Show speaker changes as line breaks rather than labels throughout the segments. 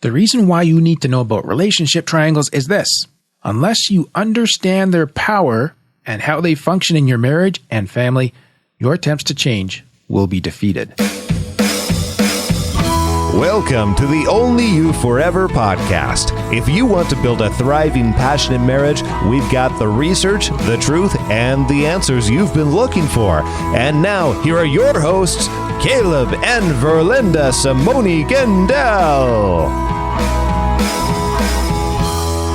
The reason why you need to know about relationship triangles is this. Unless you understand their power and how they function in your marriage and family, your attempts to change will be defeated.
Welcome to the Only You Forever podcast. If you want to build a thriving, passionate marriage, we've got the research, the truth, and the answers you've been looking for. And now, here are your hosts, Caleb and Verlinda Simone Gendel.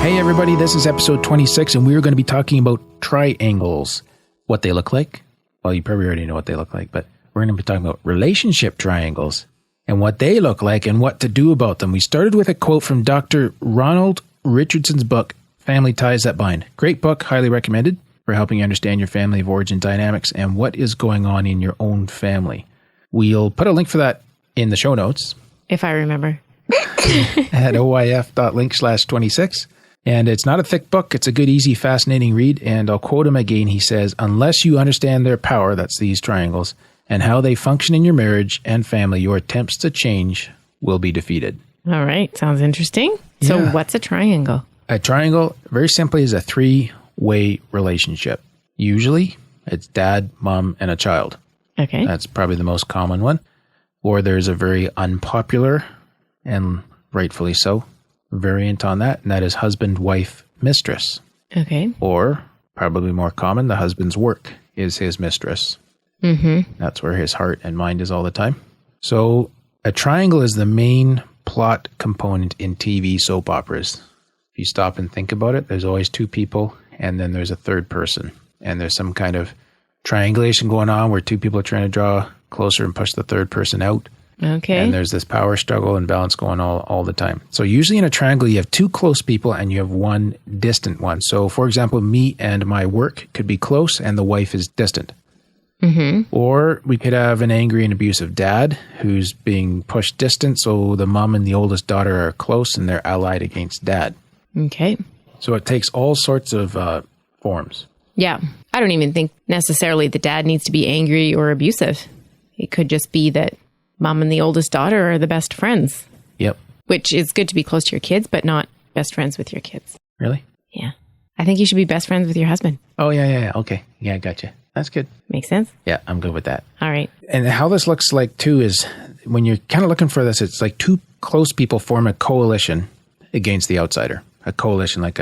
Hey everybody, this is episode 26, and we're going to be talking about triangles. What they look like? Well, you probably already know what they look like, but we're going to be talking about relationship triangles and what they look like and what to do about them. We started with a quote from Dr. Ronald Richardson's book, Family Ties That Bind. Great book, highly recommended for helping you understand your family of origin dynamics and what is going on in your own family. We'll put a link for that in the show notes.
If I remember.
At oyf.link/26. And it's not a thick book. It's a good, easy, fascinating read. And I'll quote him again. He says, unless you understand their power, that's these triangles, and how they function in your marriage and family, your attempts to change will be defeated.
All right. Sounds interesting. So what's a triangle?
A triangle, very simply, is a three-way relationship. Usually, it's dad, mom, and a child.
Okay.
That's probably the most common one. Or there's a very unpopular, and rightfully so, variant on that, and that is husband-wife-mistress.
Okay.
Or, probably more common, the husband's work is his mistress.
Mm-hmm.
That's where his heart and mind is all the time. So, a triangle is the main plot component in TV soap operas. If you stop and think about it, there's always two people, and then there's a third person. And there's some kind of triangulation going on where two people are trying to draw closer and push the third person out.
Okay.
And there's this power struggle and balance going all the time. So usually in a triangle, you have two close people and you have one distant one. So for example, me and my work could be close and the wife is distant.
Mm-hmm.
Or we could have an angry and abusive dad who's being pushed distant. So the mom and the oldest daughter are close and they're allied against dad.
Okay.
So it takes all sorts of forms.
Yeah. I don't even think necessarily the dad needs to be angry or abusive. It could just be that mom and the oldest daughter are the best friends.
Yep.
Which is good to be close to your kids, but not best friends with your kids.
Really?
Yeah. I think you should be best friends with your husband.
Oh, yeah. Okay. Yeah, I got you. That's good.
Makes sense?
Yeah, I'm good with that.
All right.
And how this looks like, too, is when you're kind of looking for this, it's like two close people form a coalition against the outsider. A coalition like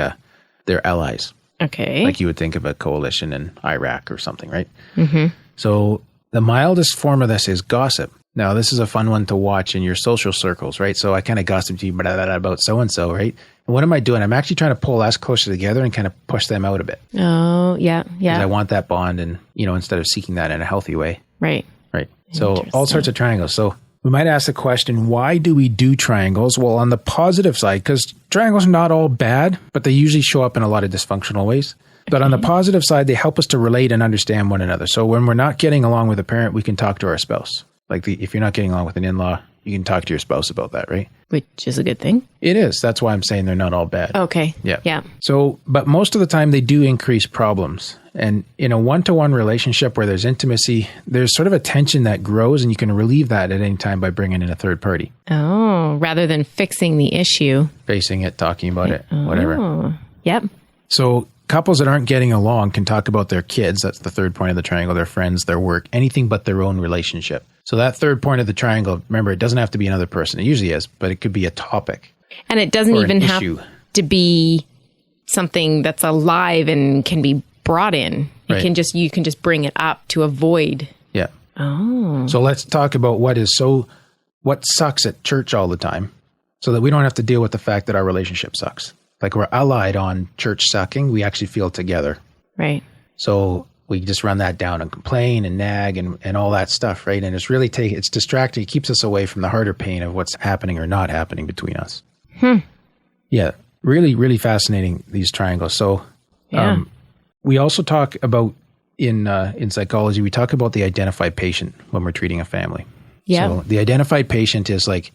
they're allies.
Okay.
Like you would think of a coalition in Iraq or something, right?
Mm-hmm.
So the mildest form of this is gossip. Now, this is a fun one to watch in your social circles, right? So I kind of gossip to you about so-and-so, right? And what am I doing? I'm actually trying to pull us closer together and kind of push them out a bit.
Oh, yeah.
Because I want that bond and, instead of seeking that in a healthy way.
Right.
Right. So all sorts of triangles. So we might ask the question, why do we do triangles? Well, on the positive side, because triangles are not all bad, but they usually show up in a lot of dysfunctional ways. But on the positive side, they help us to relate and understand one another. So when we're not getting along with a parent, we can talk to our spouse. Like if you're not getting along with an in-law, you can talk to your spouse about that, right?
Which is a good thing.
It is. That's why I'm saying they're not all bad.
Okay.
Yeah. So, but most of the time they do increase problems. And in a one-to-one relationship where there's intimacy, there's sort of a tension that grows and you can relieve that at any time by bringing in a third party.
Oh, rather than fixing the issue.
Facing it, talking about it, whatever.
Yep.
So couples that aren't getting along can talk about their kids. That's the third point of the triangle, their friends, their work, anything but their own relationship. So that third point of the triangle, remember, it doesn't have to be another person. It usually is, but it could be a topic.
And it doesn't even have to be something that's alive and can be brought in. It you can just bring it up to avoid.
Yeah.
Oh.
So let's talk about what sucks at church all the time so that we don't have to deal with the fact that our relationship sucks. Like we're allied on church sucking. We actually feel together.
Right.
So we just run that down and complain and nag and all that stuff, right? And it's distracting. It keeps us away from the harder pain of what's happening or not happening between us. Yeah. Really, really fascinating, these triangles. So we also talk about in psychology, we talk about the identified patient when we're treating a family.
Yeah.
So the identified patient is like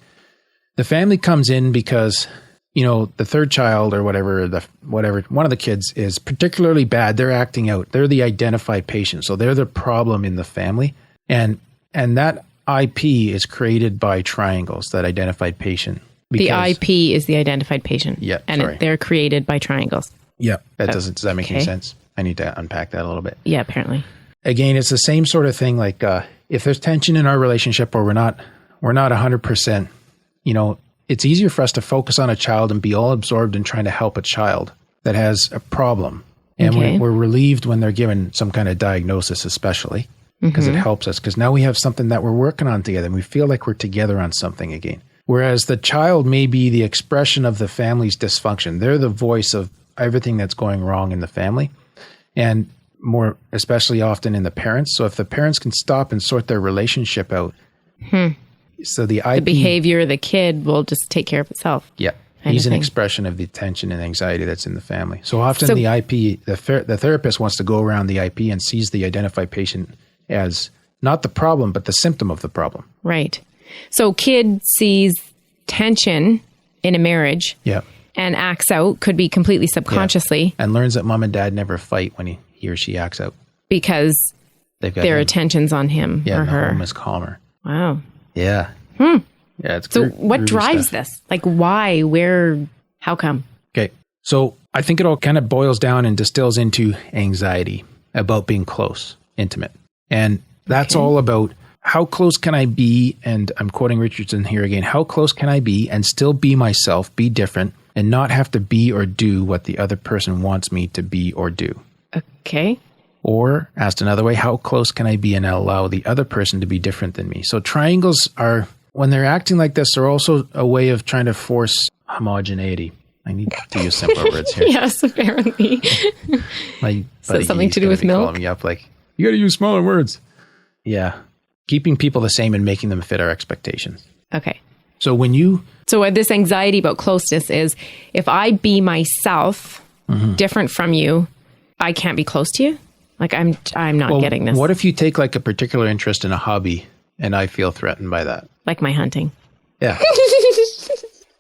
the family comes in because the third child or whatever, one of the kids is particularly bad. They're acting out. They're the identified patient. So they're the problem in the family. And that IP is created by triangles, that identified patient.
The IP is the identified patient.
Yeah,
and they're created by triangles.
Yeah, does that make any sense? I need to unpack that a little bit.
Yeah, apparently.
Again, it's the same sort of thing. Like if there's tension in our relationship, or we're not 100%, it's easier for us to focus on a child and be all absorbed in trying to help a child that has a problem. And we're relieved when they're given some kind of diagnosis, especially because it helps us. Because now we have something that we're working on together and we feel like we're together on something again. Whereas the child may be the expression of the family's dysfunction. They're the voice of everything that's going wrong in the family, and more especially often in the parents. So if the parents can stop and sort their relationship out, so the
behavior of the kid will just take care of itself.
Yeah. He's an expression of the tension and anxiety that's in the family. So often the IP, the therapist wants to go around the IP and sees the identified patient as not the problem, but the symptom of the problem.
Right. So kid sees tension in a marriage and acts out, could be completely subconsciously.
Yeah. And learns that mom and dad never fight when he or she acts out.
Because their attention's on him or her.
The home is calmer.
Wow.
Yeah. Yeah, it's
so what drives this? Like why, where, how come?
Okay. So I think it all kind of boils down and distills into anxiety about being close, intimate. And that's all about how close can I be, and I'm quoting Richardson here again, how close can I be and still be myself, be different, and not have to be or do what the other person wants me to be or do?
Okay.
Or, asked another way, how close can I be and allow the other person to be different than me? So triangles are, when they're acting like this, they're also a way of trying to force homogeneity. I need to use simpler words here.
Yes, apparently. So something to do with milk?
Calling me up like, you got to use smaller words. Yeah. Keeping people the same and making them fit our expectations.
Okay.
So
this anxiety about closeness is, if I be myself, different from you, I can't be close to you? Like I'm not getting this.
What if you take like a particular interest in a hobby and I feel threatened by that?
Like my hunting.
Yeah.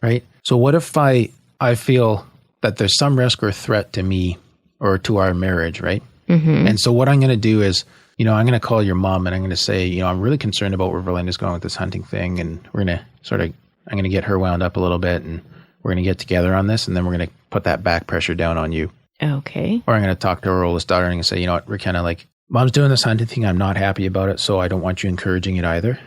Right? So what if I feel that there's some risk or threat to me or to our marriage, right? And so what I'm going to do is, I'm going to call your mom and I'm going to say, I'm really concerned about where Belinda's going with this hunting thing. And we're going to I'm going to get her wound up a little bit and we're going to get together on this. And then we're going to put that back pressure down on you.
Okay. Or
I'm going to talk to our oldest daughter and say, we're kind of like, mom's doing this hunting thing. I'm not happy about it. So I don't want you encouraging it either.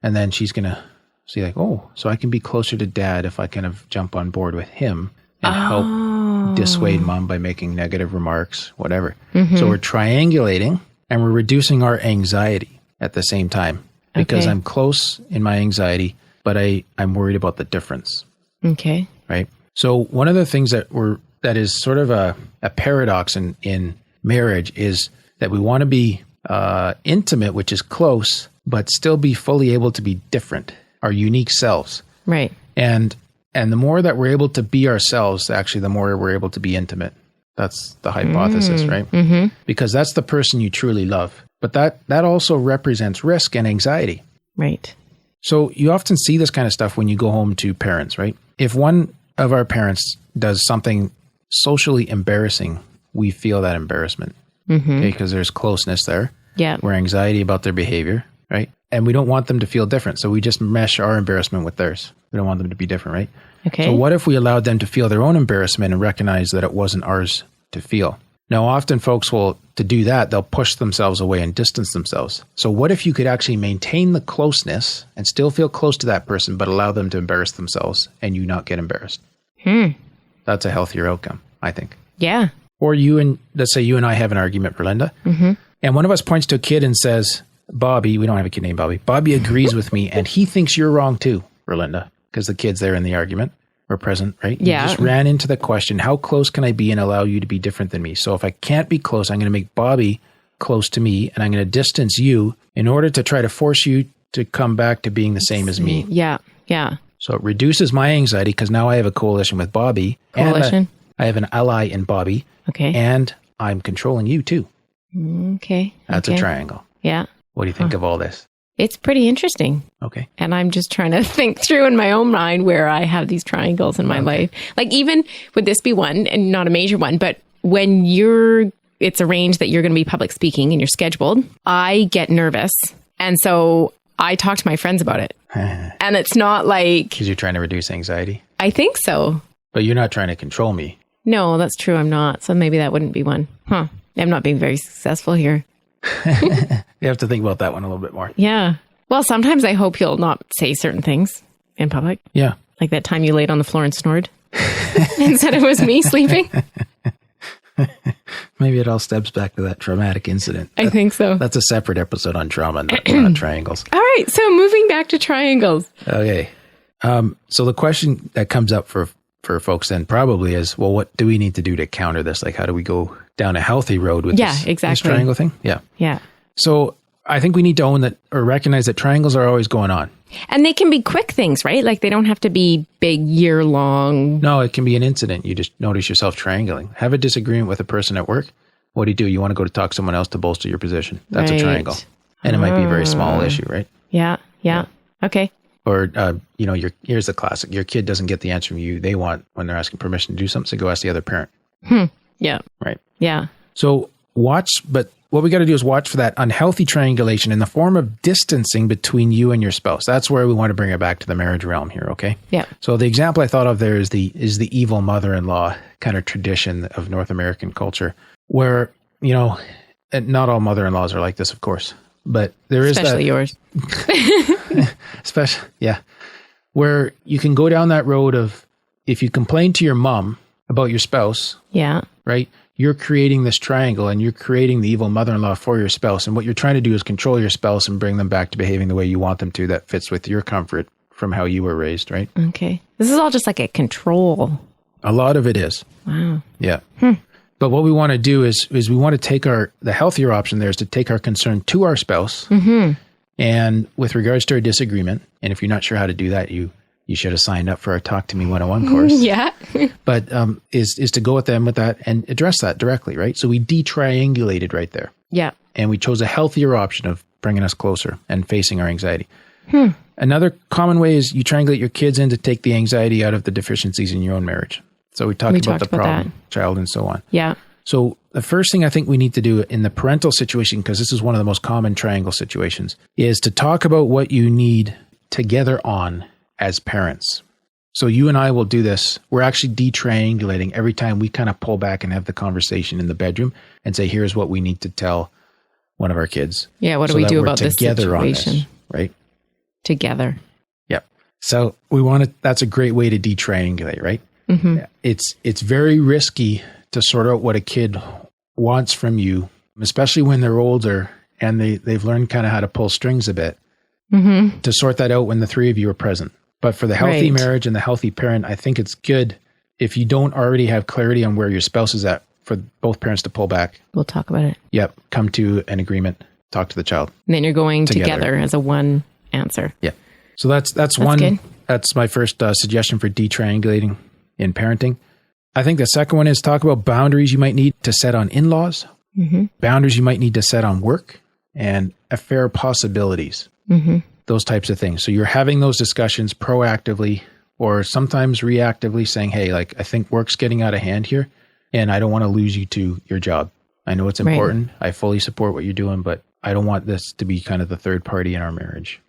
And then she's going to see like, oh, so I can be closer to dad if I kind of jump on board with him and help dissuade mom by making negative remarks, whatever. So we're triangulating and we're reducing our anxiety at the same time because I'm close in my anxiety, but I'm worried about the difference.
Okay.
Right. So one of the things that is sort of a paradox in marriage is that we want to be intimate, which is close, but still be fully able to be different, our unique selves.
Right.
And the more that we're able to be ourselves, actually, the more we're able to be intimate. That's the hypothesis, right? Because that's the person you truly love. But that also represents risk and anxiety.
Right.
So you often see this kind of stuff when you go home to parents, right? If one of our parents does something socially embarrassing, we feel that embarrassment. Okay, because there's closeness there.
Yeah.
We're anxiety about their behavior, right? And we don't want them to feel different. So we just mesh our embarrassment with theirs. We don't want them to be different, right?
Okay.
So what if we allowed them to feel their own embarrassment and recognize that it wasn't ours to feel? Now, often folks to do that, they'll push themselves away and distance themselves. So what if you could actually maintain the closeness and still feel close to that person, but allow them to embarrass themselves and you not get embarrassed? That's a healthier outcome, I think.
Yeah.
Or let's say you and I have an argument, Belinda, and one of us points to a kid and says, Bobby, we don't have a kid named Bobby. Bobby agrees with me and he thinks you're wrong too, Belinda, because the kid's there in the argument or present, right?
Yeah.
You just ran into the question, how close can I be and allow you to be different than me? So if I can't be close, I'm going to make Bobby close to me and I'm going to distance you in order to try to force you to come back to being the same as me.
Yeah. Yeah.
So it reduces my anxiety because now I have a coalition with Bobby.
Coalition?
I have an ally in Bobby.
Okay.
And I'm controlling you too.
Okay.
That's a triangle.
Yeah.
What do you think of all this?
It's pretty interesting.
Okay.
And I'm just trying to think through in my own mind where I have these triangles in my life. Like even, would this be one, and not a major one, but when it's arranged that you're going to be public speaking and you're scheduled, I get nervous. And so I talk to my friends about it. And it's not like...
Because you're trying to reduce anxiety?
I think so.
But you're not trying to control me.
No, that's true. I'm not. So maybe that wouldn't be one. I'm not being very successful here.
You have to think about that one a little bit more.
Yeah. Well, sometimes I hope you'll not say certain things in public.
Yeah.
Like that time you laid on the floor and snored and said it was me sleeping.
Maybe it all steps back to that traumatic incident.
I think so.
That's a separate episode on trauma, not triangles.
All right. So moving back to triangles.
Okay. So the question that comes up for folks then probably is, well, what do we need to do to counter this? Like, how do we go down a healthy road with this triangle thing? Yeah.
Yeah.
So I think we need to own that or recognize that triangles are always going on.
And they can be quick things, right? Like they don't have to be big year-long.
No, it can be an incident. You just notice yourself triangling. Have a disagreement with a person at work. What do? You want to go to talk to someone else to bolster your position. That's a triangle. And it might be a very small issue, right?
Yeah. Okay.
Or, here's the classic. Your kid doesn't get the answer from you they want when they're asking permission to do something, so go ask the other parent.
Yeah.
Right.
Yeah.
So but what we got to do is watch for that unhealthy triangulation in the form of distancing between you and your spouse. That's where we want to bring it back to the marriage realm here, okay?
Yeah.
So the example I thought of there is the evil mother-in-law kind of tradition of North American culture where, and not all mother-in-laws are like this, of course, but there is
especially yours.
Yeah. Where you can go down that road of if you complain to your mom about your spouse,
yeah,
right? You're creating this triangle and you're creating the evil mother-in-law for your spouse. And what you're trying to do is control your spouse and bring them back to behaving the way you want them to that fits with your comfort from how you were raised, right?
Okay. This is all just like a control.
A lot of it is.
Wow.
Yeah. But what we want to do is we want to take the healthier option there is to take our concern to our spouse. And with regards to our disagreement, and if you're not sure how to do that, you should have signed up for our Talk to Me 101 course.
Yeah.
But is to go with them with that and address that directly, right? So we detriangulated right there.
Yeah.
And we chose a healthier option of bringing us closer and facing our anxiety. Another common way is you triangulate your kids in to take the anxiety out of the deficiencies in your own marriage. So we talked about the problem, child, and so on.
Yeah.
So the first thing I think we need to do in the parental situation, because this is one of the most common triangle situations, is to talk about what you need together on as parents. So you and I will do this. We're actually detriangulating every time we kind of pull back and have the conversation in the bedroom and say, here's what we need to tell one of our kids.
Yeah, what do we do about this situation?
On this, right?
Together.
Yep. So that's a great way to detriangulate, right?
Mm-hmm.
It's very risky to sort out what a kid wants from you, especially when they're older and they've learned kind of how to pull strings a bit, to sort that out when the three of you are present. But for the healthy marriage and the healthy parent, I think it's good if you don't already have clarity on where your spouse is at for both parents to pull back.
We'll talk about it.
Yep. Come to an agreement. Talk to the child.
And then you're going together as a one answer.
Yeah. So that's one.
Good.
That's my first suggestion for detriangulating in parenting. I think the second one is talk about boundaries you might need to set on in-laws, boundaries you might need to set on work, and affair possibilities. Those types of things. So you're having those discussions proactively or sometimes reactively saying, hey, like, I think work's getting out of hand here and I don't want to lose you to your job. I know it's important. I fully support what you're doing, but I don't want this to be kind of the third party in our marriage.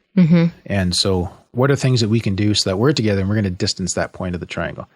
And so what are things that we can do so that we're together and we're going to distance that point of the triangle?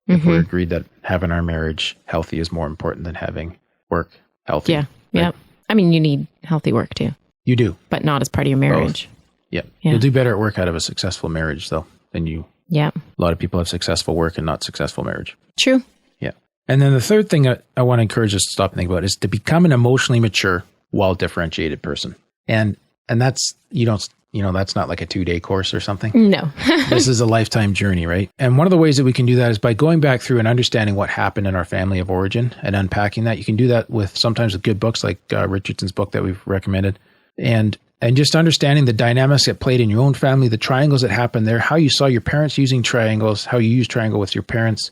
If we're agreed that having our marriage healthy is more important than having work healthy.
Yeah. Right? Yeah. I mean, you need healthy work too.
You do.
But not as part of your marriage.
Both. Yeah. You'll do better at work out of a successful marriage, though, than you.
Yeah.
A lot of people have successful work and not successful marriage.
True.
Yeah. And then the third thing I want to encourage us to stop and think about is to become an emotionally mature, well-differentiated person. And that's, that's not like a 2-day course or something.
No.
This is a lifetime journey, right? And one of the ways that we can do that is by going back through and understanding what happened in our family of origin and unpacking that. You can do that sometimes with good books like Richardson's book that we've recommended. And just understanding the dynamics that played in your own family, the triangles that happened there, how you saw your parents using triangles, how you use triangle with your parents,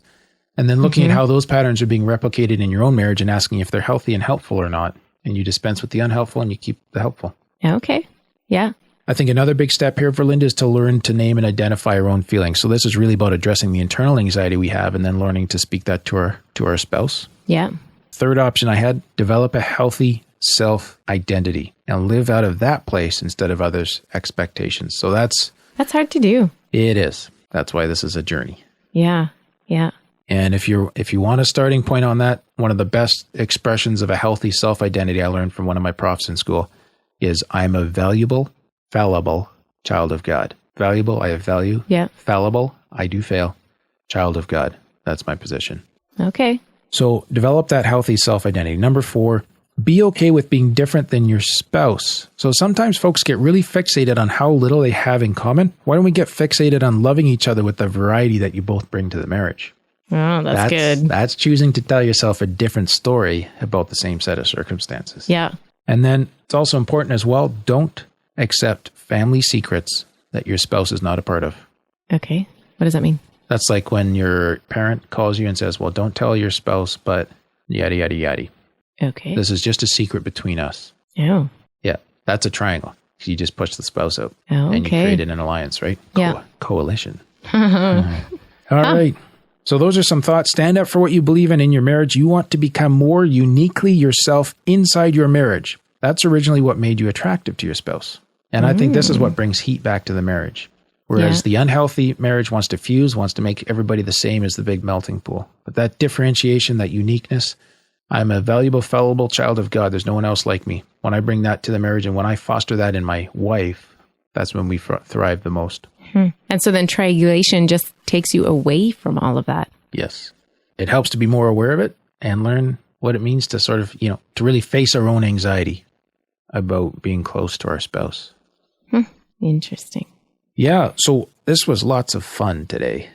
and then looking at how those patterns are being replicated in your own marriage and asking if they're healthy and helpful or not. And you dispense with the unhelpful and you keep the helpful.
Okay. Yeah.
I think another big step here for Linda is to learn to name and identify our own feelings. So this is really about addressing the internal anxiety we have and then learning to speak that to our spouse.
Yeah.
Third option I had, develop a healthy self-identity and live out of that place instead of others' expectations. So that's
hard to do.
It is. That's why this is a journey.
Yeah. Yeah.
And if you want a starting point on that, one of the best expressions of a healthy self-identity I learned from one of my profs in school is I'm a valuable, fallible child of God. Valuable, I have value.
Yeah.
Fallible, I do fail. Child of God. That's my position.
Okay.
So develop that healthy self-identity. Number 4, be okay with being different than your spouse. So sometimes folks get really fixated on how little they have in common. Why don't we get fixated on loving each other with the variety that you both bring to the marriage?
Oh, that's good.
That's choosing to tell yourself a different story about the same set of circumstances.
Yeah.
And then it's also important as well, don't accept family secrets that your spouse is not a part of.
Okay. What does that mean?
That's like when your parent calls you and says, well, don't tell your spouse, but yada, yada, yada.
Okay.
This is just a secret between us.
Oh.
Yeah. That's a triangle. You just push the spouse out.
Oh,
and you
okay.
created an alliance, right?
Yeah.
Coalition. All right. So those are some thoughts. Stand up for what you believe in your marriage. You want to become more uniquely yourself inside your marriage. That's originally what made you attractive to your spouse. And I think this is what brings heat back to the marriage. Whereas the unhealthy marriage wants to fuse, wants to make everybody the same as the big melting pool. But that differentiation, that uniqueness, I'm a valuable, fallible child of God. There's no one else like me. When I bring that to the marriage and when I foster that in my wife, that's when we thrive the most.
And so then triangulation just takes you away from all of that.
Yes. It helps to be more aware of it and learn what it means to sort of, to really face our own anxiety about being close to our spouse.
Interesting.
Yeah. So this was lots of fun today.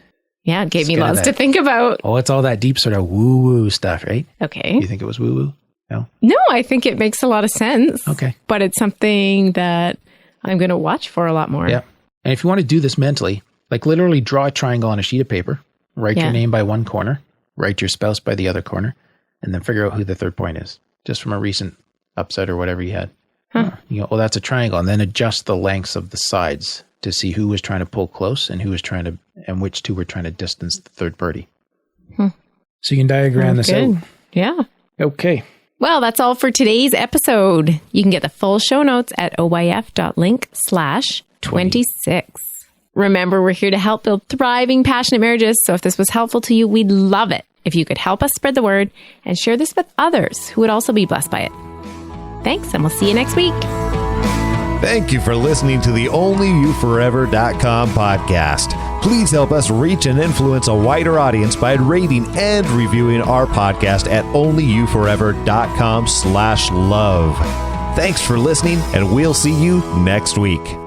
Yeah, it gave
It's
me
kinda
lots to
that-
think about.
Oh, it's all that deep sort of woo-woo stuff, right?
Okay.
You think it was woo-woo? No?
No, I think it makes a lot of sense.
Okay.
But it's something that I'm going to watch for a lot more.
Yeah. And if you want to do this mentally, like literally draw a triangle on a sheet of paper, write your name by one corner, write your spouse by the other corner, and then figure out who the third point is, just from a recent upset or whatever you had. Oh, that's a triangle. And then adjust the lengths of the sides to see who was trying to pull close and who was trying to, and which two were trying to distance the third party. So you can diagram this out.
Yeah.
Okay.
Well, that's all for today's episode. You can get the full show notes at oyf.link/26. Remember, we're here to help build thriving, passionate marriages. So if this was helpful to you, we'd love it if you could help us spread the word and share this with others who would also be blessed by it. Thanks, and we'll see you next week.
Thank you for listening to the onlyyouforever.com podcast. Please help us reach and influence a wider audience by rating and reviewing our podcast at onlyyouforever.com/love. Thanks for listening, and we'll see you next week.